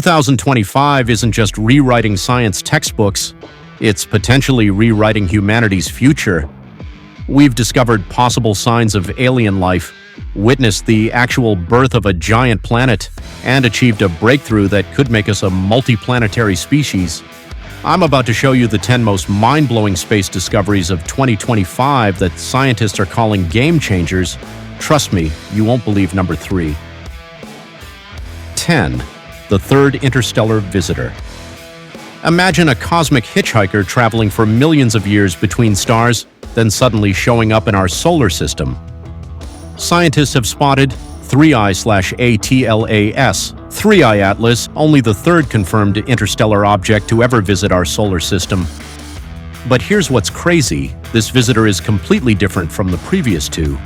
2025 isn't just rewriting science textbooks, it's potentially rewriting humanity's future. We've discovered possible signs of alien life, witnessed the actual birth of a giant planet, and achieved a breakthrough that could make us a multi-planetary species. I'm about to show you the 10 most mind-blowing space discoveries of 2025 that scientists are calling game changers. Trust me, you won't believe number 3. 10. The third interstellar visitor. Imagine a cosmic hitchhiker traveling for millions of years between stars, then suddenly showing up in our solar system. Scientists have spotted 3I/ATLAS, 3I Atlas, only the third confirmed interstellar object to ever visit our solar system. But here's what's crazy, this visitor is completely different from the previous two.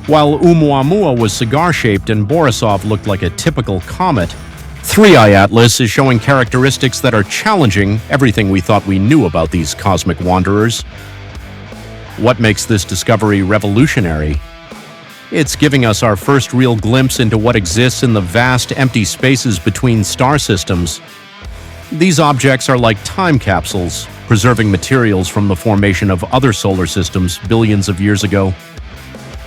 While Oumuamua was cigar-shaped and Borisov looked like a typical comet, 3I Atlas is showing characteristics that are challenging everything we thought we knew about these cosmic wanderers. What makes this discovery revolutionary? It's giving us our first real glimpse into what exists in the vast empty spaces between star systems. These objects are like time capsules, preserving materials from the formation of other solar systems billions of years ago.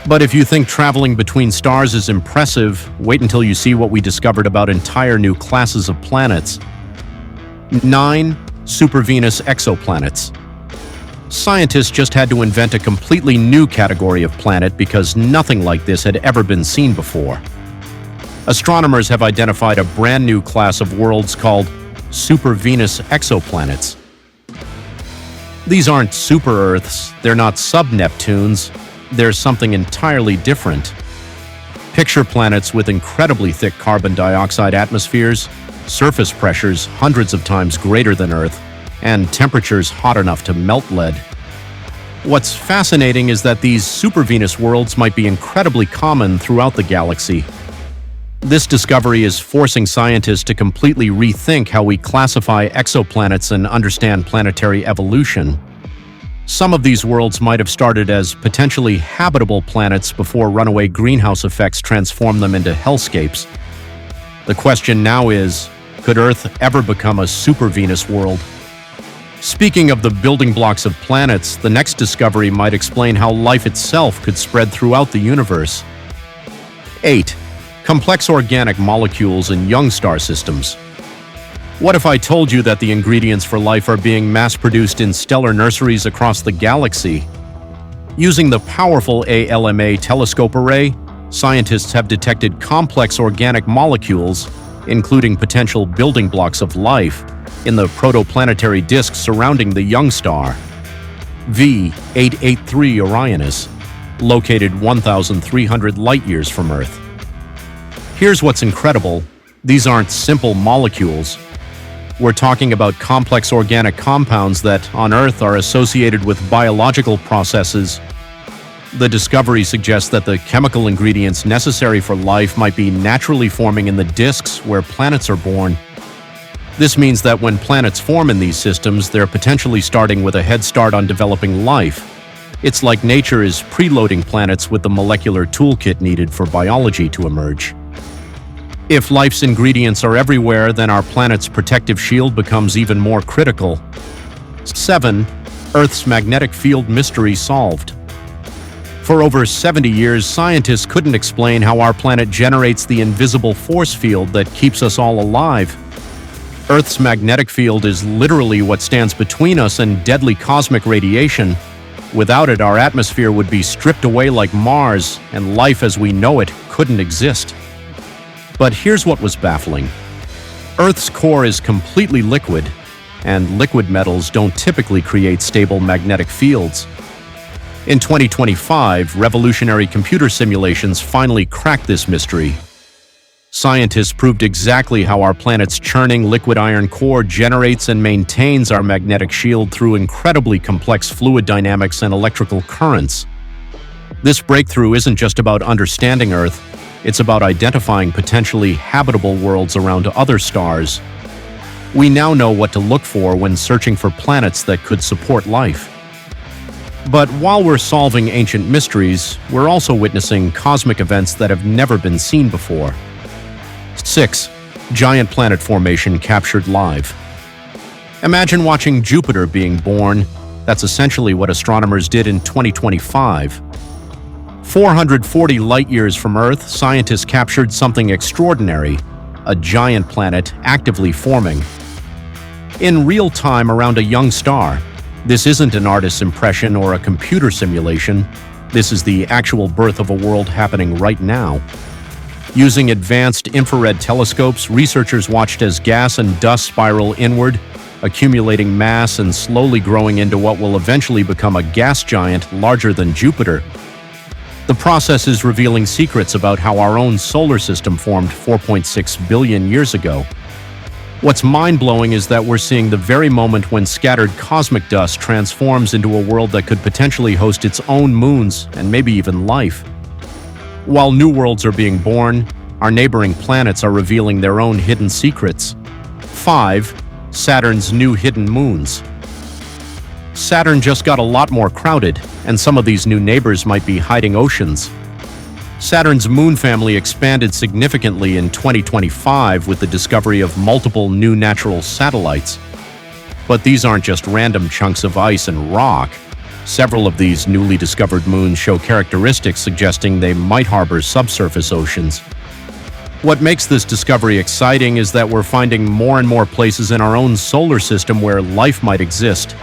But if you think traveling between stars is impressive, wait until you see what we discovered about entire new classes of planets. 9. Supervenous exoplanets. Scientists just had to invent a completely new category of planet because nothing like this had ever been seen before. Astronomers have identified a brand new class of worlds called supervenous exoplanets. These aren't super-Earths, they're not sub-Neptunes, they're something entirely different. Picture planets with incredibly thick carbon dioxide atmospheres, surface pressures hundreds of times greater than Earth, and temperatures hot enough to melt lead. What's fascinating is that these supervenous worlds might be incredibly common throughout the galaxy. This discovery is forcing scientists to completely rethink how we classify exoplanets and understand planetary evolution. Some of these worlds might have started as potentially habitable planets before runaway greenhouse effects transformed them into hellscapes. The question now is, could Earth ever become a supervenous world? Speaking of the building blocks of planets, the next discovery might explain how life itself could spread throughout the universe. 8. Complex organic molecules in young star systems. What if I told you that the ingredients for life are being mass-produced in stellar nurseries across the galaxy? Using the powerful ALMA telescope array, scientists have detected complex organic molecules, including potential building blocks of life, in the protoplanetary disk surrounding the young star, V883 Orionis, located 1,300 light-years from Earth. Here's what's incredible. These aren't simple molecules. We're talking about complex organic compounds that, on Earth, are associated with biological processes. The discovery suggests that the chemical ingredients necessary for life might be naturally forming in the disks where planets are born. This means that when planets form in these systems, they're potentially starting with a head start on developing life. It's like nature is preloading planets with the molecular toolkit needed for biology to emerge. If life's ingredients are everywhere, then our planet's protective shield becomes even more critical. 7. Earth's magnetic field mystery solved. For over 70 years, scientists couldn't explain how our planet generates the invisible force field that keeps us all alive. Earth's magnetic field is literally what stands between us and deadly cosmic radiation. Without it, our atmosphere would be stripped away like Mars, and life as we know it couldn't exist. But here's what was baffling. Earth's core is completely liquid, and liquid metals don't typically create stable magnetic fields. In 2025, revolutionary computer simulations finally cracked this mystery. Scientists proved exactly how our planet's churning liquid iron core generates and maintains our magnetic shield through incredibly complex fluid dynamics and electrical currents. This breakthrough isn't just about understanding Earth, it's about identifying potentially habitable worlds around other stars. We now know what to look for when searching for planets that could support life. But while we're solving ancient mysteries, we're also witnessing cosmic events that have never been seen before. 6. Giant planet formation captured live. Imagine watching Jupiter being born. That's essentially what astronomers did in 2025. 440 light-years from Earth, scientists captured something extraordinary, a giant planet actively forming. In real time around a young star. This isn't an artist's impression or a computer simulation. This is the actual birth of a world happening right now. Using advanced infrared telescopes, researchers watched as gas and dust spiral inward, accumulating mass and slowly growing into what will eventually become a gas giant larger than Jupiter. The process is revealing secrets about how our own solar system formed 4.6 billion years ago. What's mind-blowing is that we're seeing the very moment when scattered cosmic dust transforms into a world that could potentially host its own moons and maybe even life. While new worlds are being born, our neighboring planets are revealing their own hidden secrets. 5. Saturn's new hidden moons. Saturn just got a lot more crowded, and some of these new neighbors might be hiding oceans. Saturn's moon family expanded significantly in 2025 with the discovery of multiple new natural satellites. But these aren't just random chunks of ice and rock. Several of these newly discovered moons show characteristics suggesting they might harbor subsurface oceans. What makes this discovery exciting is that we're finding more and more places in our own solar system where life might exist.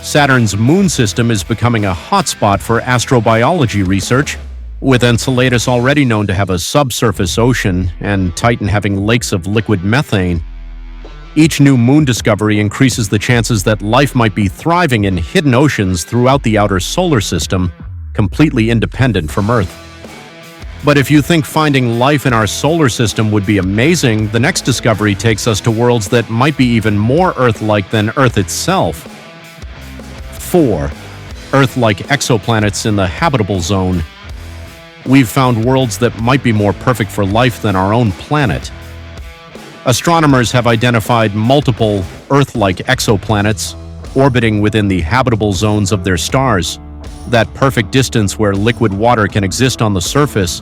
Saturn's moon system is becoming a hotspot for astrobiology research, with Enceladus already known to have a subsurface ocean and Titan having lakes of liquid methane. Each new moon discovery increases the chances that life might be thriving in hidden oceans throughout the outer solar system, completely independent from Earth. But if you think finding life in our solar system would be amazing, the next discovery takes us to worlds that might be even more Earth-like than Earth itself. 4. Earth-like exoplanets in the habitable zone. We've found worlds that might be more perfect for life than our own planet. Astronomers have identified multiple Earth-like exoplanets orbiting within the habitable zones of their stars, that perfect distance where liquid water can exist on the surface.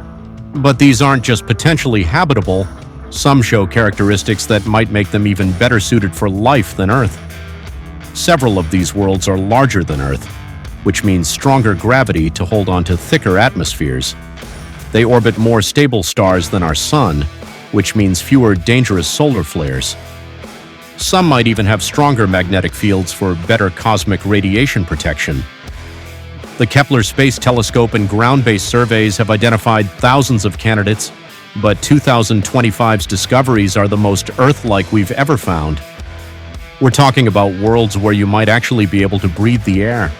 But these aren't just potentially habitable, some show characteristics that might make them even better suited for life than Earth. Several of these worlds are larger than Earth, which means stronger gravity to hold on to thicker atmospheres. They orbit more stable stars than our Sun, which means fewer dangerous solar flares. Some might even have stronger magnetic fields for better cosmic radiation protection. The Kepler Space Telescope and ground-based surveys have identified thousands of candidates, but 2025's discoveries are the most Earth-like we've ever found. We're talking about worlds where you might actually be able to breathe the air.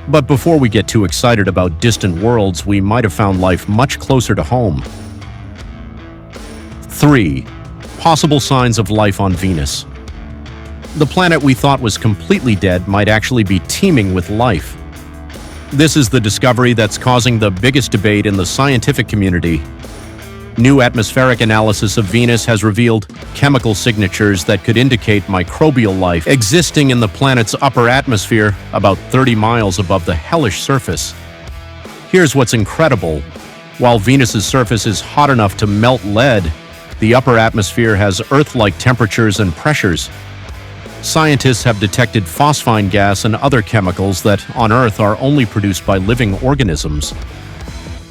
But before we get too excited about distant worlds, we might have found life much closer to home. 3. Possible signs of life on Venus. The planet we thought was completely dead might actually be teeming with life. This is the discovery that's causing the biggest debate in the scientific community. New atmospheric analysis of Venus has revealed chemical signatures that could indicate microbial life existing in the planet's upper atmosphere about 30 miles above the hellish surface. Here's what's incredible. While Venus's surface is hot enough to melt lead, the upper atmosphere has Earth-like temperatures and pressures. Scientists have detected phosphine gas and other chemicals that, on Earth, are only produced by living organisms.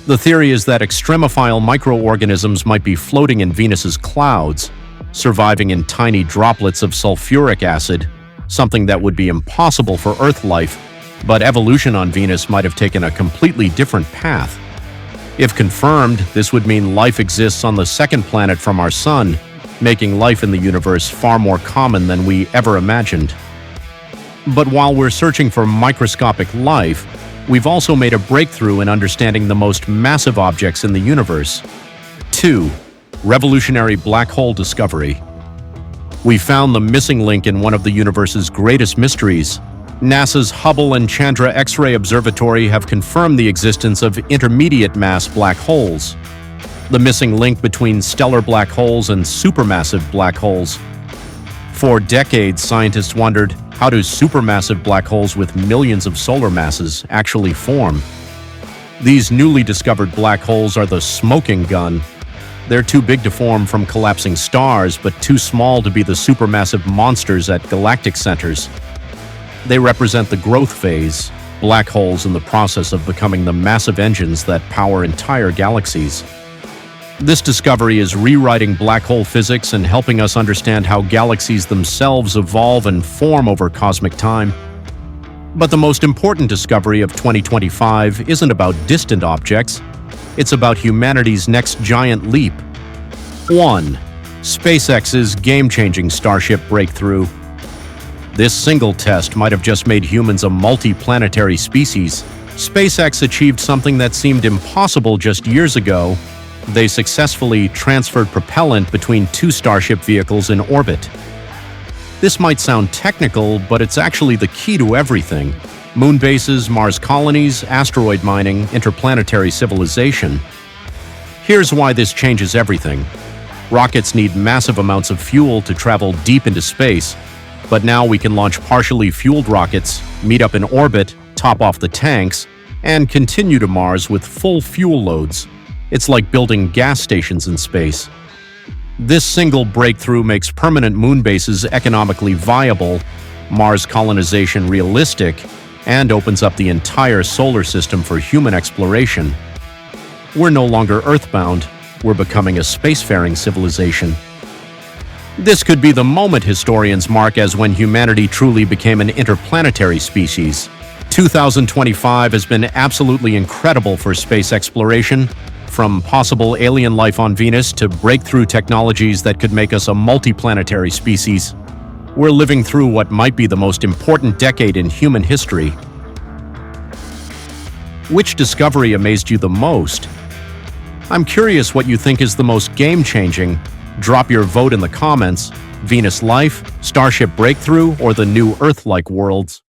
The theory is that extremophile microorganisms might be floating in Venus's clouds, surviving in tiny droplets of sulfuric acid, something that would be impossible for Earth life, but evolution on Venus might have taken a completely different path. If confirmed, this would mean life exists on the second planet from our Sun, making life in the universe far more common than we ever imagined. But while we're searching for microscopic life, we've also made a breakthrough in understanding the most massive objects in the universe. 2. Revolutionary black hole discovery. We found the missing link in one of the universe's greatest mysteries. NASA's Hubble and Chandra X-ray Observatory have confirmed the existence of intermediate-mass black holes, the missing link between stellar black holes and supermassive black holes. For decades, scientists wondered, how do supermassive black holes with millions of solar masses actually form? These newly discovered black holes are the smoking gun. They're too big to form from collapsing stars, but too small to be the supermassive monsters at galactic centers. They represent the growth phase, black holes in the process of becoming the massive engines that power entire galaxies. This discovery is rewriting black hole physics and helping us understand how galaxies themselves evolve and form over cosmic time. But the most important discovery of 2025 isn't about distant objects. It's about humanity's next giant leap. 1. SpaceX's game-changing Starship breakthrough. This single test might have just made humans a multi-planetary species. SpaceX achieved something that seemed impossible just years ago. They successfully transferred propellant between two Starship vehicles in orbit. This might sound technical, but it's actually the key to everything. Moon bases, Mars colonies, asteroid mining, interplanetary civilization. Here's why this changes everything. Rockets need massive amounts of fuel to travel deep into space, but now we can launch partially fueled rockets, meet up in orbit, top off the tanks, and continue to Mars with full fuel loads. It's like building gas stations in space. This single breakthrough makes permanent moon bases economically viable, Mars colonization realistic, and opens up the entire solar system for human exploration. We're no longer Earthbound, we're becoming a spacefaring civilization. This could be the moment historians mark as when humanity truly became an interplanetary species. 2025 has been absolutely incredible for space exploration, from possible alien life on Venus to breakthrough technologies that could make us a multi-planetary species. We're living through what might be the most important decade in human history. Which discovery amazed you the most? I'm curious what you think is the most game-changing. Drop your vote in the comments. Venus life, Starship breakthrough, or the new Earth-like worlds?